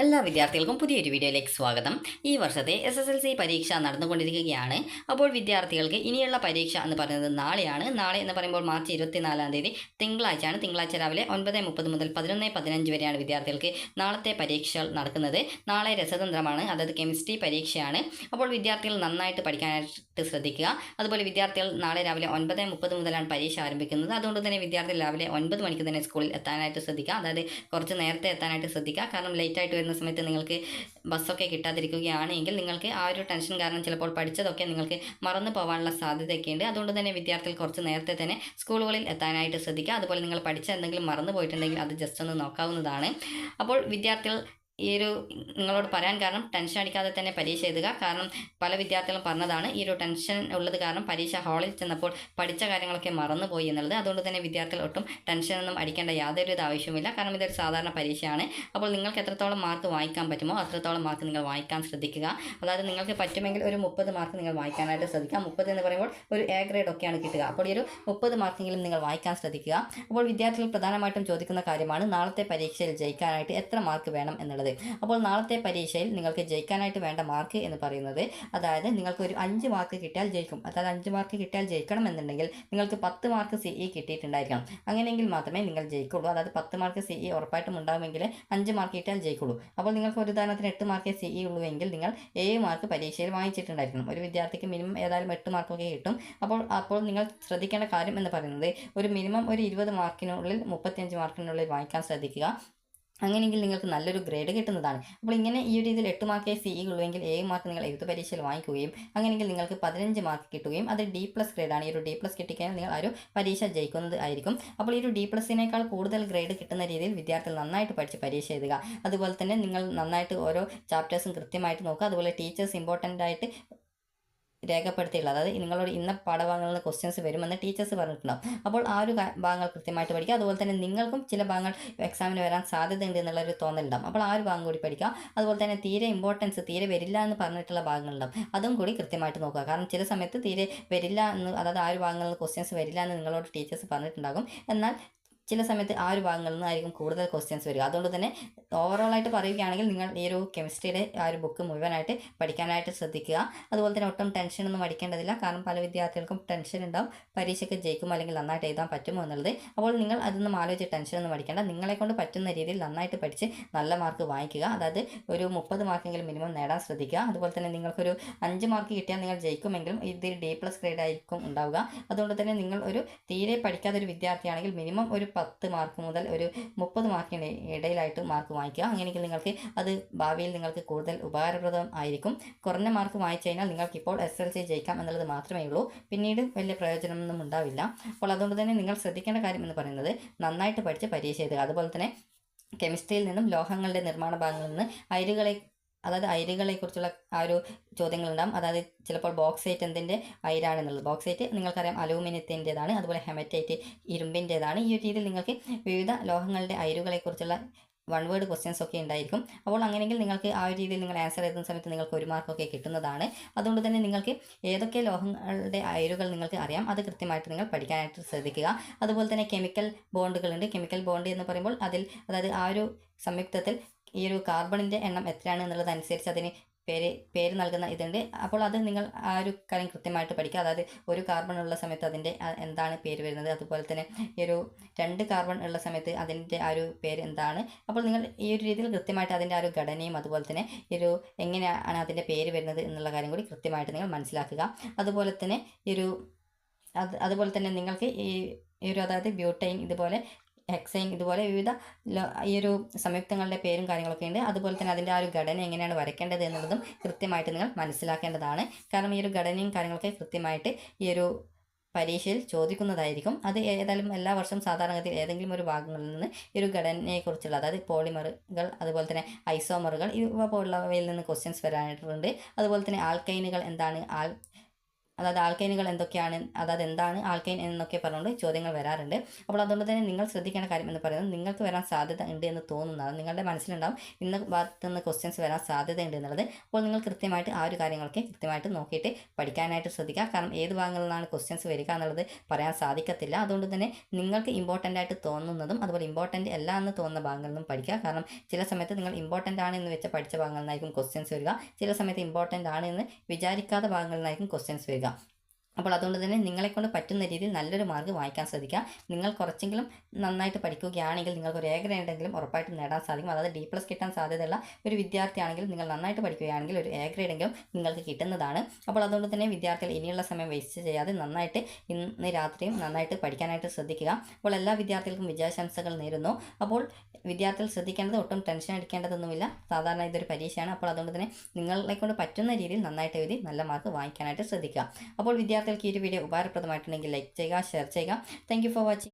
എല്ലാ വിദ്യാർത്ഥികൾക്കും പുതിയൊരു വീഡിയോയിലേക്ക് സ്വാഗതം. ഈ വർഷത്തെ SSLC പരീക്ഷ നടന്നുകൊണ്ടിരിക്കുകയാണ്. അപ്പോൾ വിദ്യാർത്ഥികൾക്ക് ഇനിയുള്ള പരീക്ഷ എന്ന് പറയുന്നത് നാളെയാണ്. നാളെ എന്ന് പറയുമ്പോൾ മാർച്ച് 24-ാം തീയതി തിങ്കളാഴ്ചയാണ്. തിങ്കളാഴ്ച രാവിലെ 9:30 മുതൽ 11:15 വരെയാണ് വിദ്യാർത്ഥികൾക്ക് നാളത്തെ പരീക്ഷകൾ നടക്കുന്നത്. നാളെ രസതന്ത്രമാണ്, അതായത് കെമിസ്ട്രി പരീക്ഷയാണ്. അപ്പോൾ വിദ്യാർത്ഥികൾ നന്നായിട്ട് പഠിക്കാനായിട്ട് ശ്രദ്ധിക്കുക. അതുപോലെ വിദ്യാർത്ഥികൾ നാളെ രാവിലെ 9:30 മുതലാണ് പരീക്ഷ ആരംഭിക്കുന്നത്. അതുകൊണ്ട് തന്നെ വിദ്യാർത്ഥികൾ രാവിലെ 9 മണിക്ക് തന്നെ സ്കൂളിൽ എത്താനായിട്ട് ശ്രദ്ധിക്കുക. അതായത് കുറച്ച് നേരത്തെ എത്താനായിട്ട് ശ്രദ്ധിക്കുക. കാരണം ലേറ്റായിട്ട് വരുന്ന സമയത്ത് നിങ്ങൾക്ക് ബസ്സൊക്കെ കിട്ടാതിരിക്കുകയാണെങ്കിൽ നിങ്ങൾക്ക് ആ ഒരു ടെൻഷൻ കാരണം ചിലപ്പോൾ പഠിച്ചതൊക്കെ നിങ്ങൾക്ക് മറന്നു പോകാനുള്ള സാധ്യതയൊക്കെ ഉണ്ട്. അതുകൊണ്ട് തന്നെ വിദ്യാർത്ഥികൾ കുറച്ച് നേരത്തെ തന്നെ സ്കൂളുകളിൽ എത്താനായിട്ട് ശ്രദ്ധിക്കുക. അതുപോലെ നിങ്ങൾ പഠിച്ച എന്തെങ്കിലും മറന്നു പോയിട്ടുണ്ടെങ്കിൽ അത് ജസ്റ്റ് ഒന്ന് നോക്കാവുന്നതാണ്. അപ്പോൾ വിദ്യാർത്ഥികൾ ഈ ഒരു നിങ്ങളോട് പറയാൻ കാരണം ടെൻഷൻ അടിക്കാതെ തന്നെ പരീക്ഷ എഴുതുക. കാരണം പല വിദ്യാർത്ഥികളും പറഞ്ഞതാണ് ഈ ഒരു ടെൻഷൻ ഉള്ളത് കാരണം പരീക്ഷ ഹാളിൽ ചെന്നപ്പോൾ പഠിച്ച കാര്യങ്ങളൊക്കെ മറന്നുപോയി എന്നുള്ളത്. അതുകൊണ്ട് തന്നെ വിദ്യാർത്ഥികൾ ഒട്ടും ടെൻഷനൊന്നും അടിക്കേണ്ട യാതൊരു ആവശ്യമില്ല. കാരണം ഇതൊരു സാധാരണ പരീക്ഷയാണ്. അപ്പോൾ നിങ്ങൾക്ക് എത്രത്തോളം മാർക്ക് വായിക്കാൻ പറ്റുമോ അത്രത്തോളം മാർക്ക് നിങ്ങൾ വായിക്കാൻ ശ്രദ്ധിക്കുക. അതായത് നിങ്ങൾക്ക് പറ്റുമെങ്കിൽ ഒരു 30 മാർക്ക് നിങ്ങൾ വായിക്കാനായിട്ട് ശ്രദ്ധിക്കുക. 30 എന്ന് പറയുമ്പോൾ ഒരു A ഗ്രേഡ് ഒക്കെയാണ് കിട്ടുക. അപ്പോൾ ഈ ഒരു 30 മാർക്കെങ്കിലും നിങ്ങൾ വായിക്കാൻ ശ്രദ്ധിക്കുക. അപ്പോൾ വിദ്യാർത്ഥികൾ പ്രധാനമായിട്ടും ചോദിക്കുന്ന കാര്യമാണ് നാളത്തെ പരീക്ഷയിൽ ജയിക്കാനായിട്ട് എത്ര മാർക്ക് വേണം എന്നുള്ളത്. അപ്പോൾ നാളത്തെ പരീക്ഷയിൽ നിങ്ങൾക്ക് ജയിക്കാനായിട്ട് വേണ്ട മാർക്ക് എന്ന് പറയുന്നത്, അതായത് നിങ്ങൾക്ക് ഒരു 5 മാർക്ക് കിട്ടിയാൽ ജയിക്കും. അതായത് 5 മാർക്ക് കിട്ടിയാൽ ജയിക്കണം എന്നുണ്ടെങ്കിൽ നിങ്ങൾക്ക് 10 മാർക്ക് CE കിട്ടിയിട്ടുണ്ടായിരിക്കണം. അങ്ങനെയെങ്കിൽ മാത്രമേ നിങ്ങൾ ജയിക്കുള്ളൂ. അതായത് 10 മാർക്ക് CE ഉറപ്പായിട്ടും ഉണ്ടാകുമെങ്കിൽ 5 മാർക്ക് കിട്ടിയാൽ ജയിക്കുള്ളൂ. അപ്പോൾ നിങ്ങൾക്ക് ഒരു ഉദാഹരണത്തിന് 8 മാർക്ക് CE ഉള്ളുവെങ്കിൽ നിങ്ങൾ 7 മാർക്ക് പരീക്ഷയിൽ വാങ്ങിച്ചിട്ടുണ്ടായിരിക്കണം. ഒരു വിദ്യാർത്ഥിക്ക് മിനിമം ഏതായാലും 8 മാർക്കൊക്കെ കിട്ടും. അപ്പോൾ നിങ്ങൾ ശ്രദ്ധിക്കേണ്ട കാര്യം എന്ന് പറയുന്നത് ഒരു മിനിമം ഒരു 20 മാർക്കിനുള്ളിൽ 35 മാർക്കിനുള്ളിൽ വാങ്ങിക്കാൻ ശ്രദ്ധിക്കുക. അങ്ങനെയെങ്കിൽ നിങ്ങൾക്ക് നല്ലൊരു ഗ്രേഡ് കിട്ടുന്നതാണ്. അപ്പോൾ ഇങ്ങനെ ഈ ഒരു രീതിയിൽ 8 മാർക്കേ CE ഉള്ളുവെങ്കിൽ 7 മാർക്ക് നിങ്ങൾ എഴുത്ത് പരീക്ഷയിൽ വാങ്ങിക്കുകയും അങ്ങനെയെങ്കിൽ നിങ്ങൾക്ക് 15 മാർക്ക് കിട്ടുകയും അത് D+ ഗ്രേഡാണ്. ഈ ഒരു D+ കിട്ടിക്കഴിഞ്ഞാൽ നിങ്ങൾ ആ ഒരു പരീക്ഷ ജയിക്കുന്നത് ആയിരിക്കും. അപ്പോൾ ഈ ഒരു D+നേക്കാൾ കൂടുതൽ ഗ്രേഡ് കിട്ടുന്ന രീതിയിൽ വിദ്യാർത്ഥികൾ നന്നായിട്ട് പഠിച്ച് പരീക്ഷ എഴുതുക. അതുപോലെ തന്നെ നിങ്ങൾ നന്നായിട്ട് ഓരോ ചാപ്റ്റേഴ്സും കൃത്യമായിട്ട് നോക്കുക. അതുപോലെ ടീച്ചേഴ്സ് ഇമ്പോർട്ടൻ്റ് ആയിട്ട് രേഖപ്പെടുത്തിയിട്ടുള്ളത്, അതായത് നിങ്ങളോട് ഇന്ന പാഠഭാഗങ്ങളിൽ നിന്ന് ക്വസ്റ്റ്യൻസ് വരുമെന്ന് ടീച്ചേഴ്സ് പറഞ്ഞിട്ടുണ്ടാവും. അപ്പോൾ ആ ഒരു ഭാഗങ്ങൾ കൃത്യമായിട്ട് പഠിക്കുക. അതുപോലെ തന്നെ നിങ്ങൾക്കും ചില ഭാഗങ്ങൾ എക്സാമിന് വരാൻ സാധ്യതയുണ്ട് എന്നുള്ളൊരു തോന്നലുണ്ടാവും. അപ്പോൾ ആ ഒരു ഭാഗം കൂടി പഠിക്കുക. അതുപോലെ തന്നെ തീരെ വരില്ല എന്ന് പറഞ്ഞിട്ടുള്ള ഭാഗങ്ങളുണ്ടാവും, അതും കൂടി കൃത്യമായിട്ട് നോക്കുക. കാരണം ചില സമയത്ത് തീരെ വരില്ല എന്ന്, അതായത് ആ ഒരു ഭാഗങ്ങളിൽ നിന്ന് ക്വസ്റ്റ്യൻസ് വരില്ല എന്ന് നിങ്ങളോട് ടീച്ചേഴ്സ് പറഞ്ഞിട്ടുണ്ടാകും. എന്നാൽ ചില സമയത്ത് ആ ഒരു ഭാഗങ്ങളിൽ നിന്നായിരിക്കും കൂടുതൽ ക്വസ്റ്റ്യൻസ് വരിക. അതുകൊണ്ട് തന്നെ ഓവറോളായിട്ട് പറയുകയാണെങ്കിൽ നിങ്ങൾ ഈ ഒരു കെമിസ്ട്രിയുടെ ആ ഒരു ബുക്ക് മുഴുവനായിട്ട് പഠിക്കാനായിട്ട് ശ്രദ്ധിക്കുക. അതുപോലെ തന്നെ ഒട്ടും ടെൻഷനൊന്നും അടിക്കേണ്ടതില്ല. കാരണം പല വിദ്യാർത്ഥികൾക്കും ടെൻഷൻ ഉണ്ടാവും, പരീക്ഷയ്ക്ക് ജയിക്കുമോ അല്ലെങ്കിൽ നന്നായിട്ട് എഴുതാൻ പറ്റുമോ എന്നുള്ളത്. അപ്പോൾ നിങ്ങൾ അതൊന്നും ആലോചിച്ച് ടെൻഷനൊന്നും അടിക്കേണ്ട. നിങ്ങളെക്കൊണ്ട് പറ്റുന്ന രീതിയിൽ നന്നായിട്ട് പഠിച്ച് നല്ല മാർക്ക് വാങ്ങിക്കുക. അതായത് ഒരു 30 മാർക്കെങ്കിലും മിനിമം നേടാൻ ശ്രദ്ധിക്കുക. അതുപോലെ തന്നെ നിങ്ങൾക്കൊരു 5 മാർക്ക് കിട്ടിയാൽ നിങ്ങൾ ജയിക്കുമെങ്കിലും ഇതിൽ D+ ഗ്രേഡ് ആയിരിക്കും ഉണ്ടാവുക. അതുകൊണ്ട് തന്നെ നിങ്ങൾ ഒരു തീരെ പഠിക്കാത്ത ഒരു വിദ്യാർത്ഥിയാണെങ്കിൽ മിനിമം ഒരു 10 മാർക്ക് മുതൽ ഒരു 30 മാർക്കിന് ഇടയിലായിട്ട് മാർക്ക് വാങ്ങിക്കുക. അങ്ങനെയെങ്കിൽ നിങ്ങൾക്ക് അത് ഭാവിയിൽ നിങ്ങൾക്ക് കൂടുതൽ ഉപകാരപ്രദം ആയിരിക്കും. കുറഞ്ഞ മാർക്ക് വാങ്ങിച്ചു കഴിഞ്ഞാൽ നിങ്ങൾക്ക് ഇപ്പോൾ SSLC ജയിക്കാം എന്നുള്ളത് മാത്രമേ ഉള്ളൂ, പിന്നീട് വലിയ പ്രയോജനമൊന്നും ഉണ്ടാവില്ല. അപ്പോൾ അതുകൊണ്ട് തന്നെ നിങ്ങൾ ശ്രദ്ധിക്കേണ്ട കാര്യം എന്ന് പറയുന്നത് നന്നായിട്ട് പഠിച്ച് പരീക്ഷ എഴുതുക. അതുപോലെ തന്നെ കെമിസ്ട്രിയിൽ നിന്നും ലോഹങ്ങളുടെ നിർമ്മാണ ഭാഗങ്ങളിൽ നിന്ന് അയിരുകളെക്കുറിച്ചുള്ള ആ ഒരു ചോദ്യങ്ങളുണ്ടാകും. അതായത് ചിലപ്പോൾ ബോക്സൈറ്റ് എന്തിൻ്റെ അയിരാണെന്നുള്ളത്. ബോക്സൈറ്റ് നിങ്ങൾക്കറിയാം അലൂമിനിയത്തിൻ്റെതാണ്. അതുപോലെ ഹെമറ്റൈറ്റ് ഇരുമ്പിൻ്റെതാണ്. ഈ ഒരു രീതിയിൽ നിങ്ങൾക്ക് വിവിധ ലോഹങ്ങളുടെ അയിരുകളെക്കുറിച്ചുള്ള 1 വേർഡ് ക്വസ്റ്റ്യൻസ് ഒക്കെ ഉണ്ടായിരിക്കും. അപ്പോൾ അങ്ങനെയെങ്കിൽ നിങ്ങൾക്ക് ആ ഒരു രീതിയിൽ നിങ്ങൾ ആൻസർ എഴുതുന്ന സമയത്ത് നിങ്ങൾക്ക് 1 മാർക്കൊക്കെ കിട്ടുന്നതാണ്. അതുകൊണ്ട് തന്നെ നിങ്ങൾക്ക് ഏതൊക്കെ ലോഹങ്ങളുടെ അയിരുകൾ നിങ്ങൾക്ക് അറിയാം അത് കൃത്യമായിട്ട് നിങ്ങൾ പഠിക്കാനായിട്ട് ശ്രദ്ധിക്കുക. അതുപോലെ തന്നെ കെമിക്കൽ ബോണ്ടുകളുണ്ട്. കെമിക്കൽ ബോണ്ട് എന്ന് പറയുമ്പോൾ അതായത് ആ ഒരു സംയുക്തത്തിൽ ഈ ഒരു കാർബണിൻ്റെ എണ്ണം എത്രയാണ് എന്നുള്ളതനുസരിച്ച് അതിന് പേര് നൽകുന്ന ഇതുണ്ട്. അപ്പോൾ അത് നിങ്ങൾ ആ ഒരു കാര്യം കൃത്യമായിട്ട് പഠിക്കുക. അതായത് ഒരു കാർബൺ ഉള്ള സമയത്ത് അതിൻ്റെ എന്താണ് പേര് വരുന്നത്, അതുപോലെ തന്നെ ഈ ഒരു 2 കാർബൺ ഉള്ള സമയത്ത് അതിൻ്റെ ആ ഒരു പേര് എന്താണ്. അപ്പോൾ നിങ്ങൾ ഈ ഒരു രീതിയിൽ കൃത്യമായിട്ട് അതിൻ്റെ ആ ഒരു ഘടനയും അതുപോലെ തന്നെ ഈ ഒരു എങ്ങനെയാണ് അതിൻ്റെ പേര് വരുന്നത് എന്നുള്ള കാര്യം കൂടി കൃത്യമായിട്ട് നിങ്ങൾ മനസ്സിലാക്കുക. അതുപോലെ തന്നെ അതുപോലെ തന്നെ നിങ്ങൾക്ക് ഈ ഒരു അതായത് ബ്യൂട്ടൈൻ, ഇതുപോലെ ഹെക്സൈൻ, ഇതുപോലെ വിവിധ ഈ ഒരു സംയുക്തങ്ങളുടെ പേരും കാര്യങ്ങളൊക്കെ ഉണ്ട്. അതുപോലെ തന്നെ അതിൻ്റെ ആ ഒരു ഘടന എങ്ങനെയാണ് വരയ്ക്കേണ്ടത് എന്നുള്ളതും കൃത്യമായിട്ട് നിങ്ങൾ മനസ്സിലാക്കേണ്ടതാണ്. കാരണം ഈ ഒരു ഘടനയും കാര്യങ്ങളൊക്കെ കൃത്യമായിട്ട് ഈ ഒരു പരീക്ഷയിൽ ചോദിക്കുന്നതായിരിക്കും. അത് ഏതായാലും എല്ലാ വർഷവും സാധാരണഗതിയിൽ ഏതെങ്കിലും ഒരു ഭാഗങ്ങളിൽ നിന്ന് ഈ ഒരു ഘടനയെക്കുറിച്ചുള്ള, അതായത് പോളിമറുകൾ അതുപോലെ തന്നെ ഐസോമറുകൾ ഇവ പോലുള്ളവയിൽ നിന്ന് ക്വസ്റ്റ്യൻസ് വരാനായിട്ടുണ്ട്. അതുപോലെ തന്നെ ആൽക്കൈനുകൾ എന്താണ്, അതായത് ആൽക്കൈനുകൾ എന്തൊക്കെയാണ്, അതായത് എന്താണ് ആൽക്കൈൻ എന്നൊക്കെ പറഞ്ഞുകൊണ്ട് ചോദ്യങ്ങൾ വരാറുണ്ട്. അപ്പോൾ അതുകൊണ്ട് തന്നെ നിങ്ങൾ ശ്രദ്ധിക്കേണ്ട കാര്യം എന്ന് പറയുന്നത് നിങ്ങൾക്ക് വരാൻ സാധ്യത ഉണ്ട് എന്ന് തോന്നുന്നതാണ്. നിങ്ങളുടെ മനസ്സിലുണ്ടാവും ഇന്ന ഭാഗത്ത് നിന്ന് ക്വസ്റ്റ്യൻസ് വരാൻ സാധ്യതയുണ്ട് എന്നുള്ളത്. അപ്പോൾ നിങ്ങൾ കൃത്യമായിട്ട് ആ ഒരു കാര്യങ്ങളൊക്കെ കൃത്യമായിട്ട് നോക്കിയിട്ട് പഠിക്കാനായിട്ട് ശ്രദ്ധിക്കുക. കാരണം ഏത് ഭാഗങ്ങളിൽ നിന്നാണ് ക്വസ്റ്റ്യൻസ് വരിക എന്നുള്ളത് പറയാൻ സാധിക്കത്തില്ല. അതുകൊണ്ട് തന്നെ നിങ്ങൾക്ക് ഇമ്പോർട്ടൻ്റ് ആയിട്ട് തോന്നുന്നതും അതുപോലെ ഇമ്പോർട്ടൻ്റ് അല്ല എന്ന് തോന്നുന്ന ഭാഗങ്ങളിൽ നിന്നും പഠിക്കുക. കാരണം ചില സമയത്ത് നിങ്ങൾ ഇമ്പോർട്ടൻ്റ് ആണ് എന്ന് വെച്ച് പഠിച്ച ഭാഗങ്ങളിൽ നിന്നായിരിക്കും ക്വസ്റ്റ്യൻസ് വരിക, ചില സമയത്ത് ഇമ്പോർട്ടൻ്റ് ആണ് എന്ന് വിചാരിക്കാത്ത ഭാഗങ്ങളിൽ നിന്നായിരിക്കും ക്വസ്റ്റ്യൻസ് വരിക. അപ്പോൾ അതുകൊണ്ട് തന്നെ നിങ്ങളെക്കൊണ്ട് പറ്റുന്ന രീതിയിൽ നല്ലൊരു മാർക്ക് വാങ്ങിക്കാൻ ശ്രദ്ധിക്കുക. നിങ്ങൾ കുറച്ചെങ്കിലും നന്നായിട്ട് പഠിക്കുകയാണെങ്കിൽ നിങ്ങൾക്ക് ഒരു എ ഗ്രേഡ് ഉണ്ടെങ്കിലും ഉറപ്പായിട്ടും നേടാൻ സാധിക്കും. അതായത് D+ കിട്ടാൻ സാധ്യതയുള്ള ഒരു വിദ്യാർത്ഥിയാണെങ്കിൽ നിങ്ങൾ നന്നായിട്ട് പഠിക്കുകയാണെങ്കിൽ ഒരു എ ഗ്രേഡെങ്കിലും നിങ്ങൾക്ക് കിട്ടുന്നതാണ്. അപ്പോൾ അതുകൊണ്ട് തന്നെ വിദ്യാർത്ഥികൾ ഇനിയുള്ള സമയം വേസ്റ്റ് ചെയ്യാതെ നന്നായിട്ട് ഇന്ന് രാത്രിയും നന്നായിട്ട് പഠിക്കാനായിട്ട് ശ്രദ്ധിക്കുക. അപ്പോൾ എല്ലാ വിദ്യാർത്ഥികൾക്കും വിജയാശംസകൾ നേരുന്നു. അപ്പോൾ വിദ്യാർത്ഥികൾ ശ്രദ്ധിക്കേണ്ടത് ഒട്ടും ടെൻഷൻ അടിക്കേണ്ടതൊന്നുമില്ല. സാധാരണ ഇതൊരു പരീക്ഷയാണ്. അപ്പോൾ അതുകൊണ്ട് തന്നെ നിങ്ങളെക്കൊണ്ട് പറ്റുന്ന രീതിയിൽ നന്നായിട്ട് എഴുതി നല്ല മാർക്ക് വാങ്ങിക്കാനായിട്ട് ശ്രദ്ധിക്കുക. അപ്പോൾ വിദ്യാർത്ഥികൾക്ക് ഈ ഒരു വീഡിയോ ഉപകാരപ്രദമായിട്ടുണ്ടെങ്കിൽ ലൈക്ക് ചെയ്യുക, ഷെയർ ചെയ്യുക. Thank you for watching.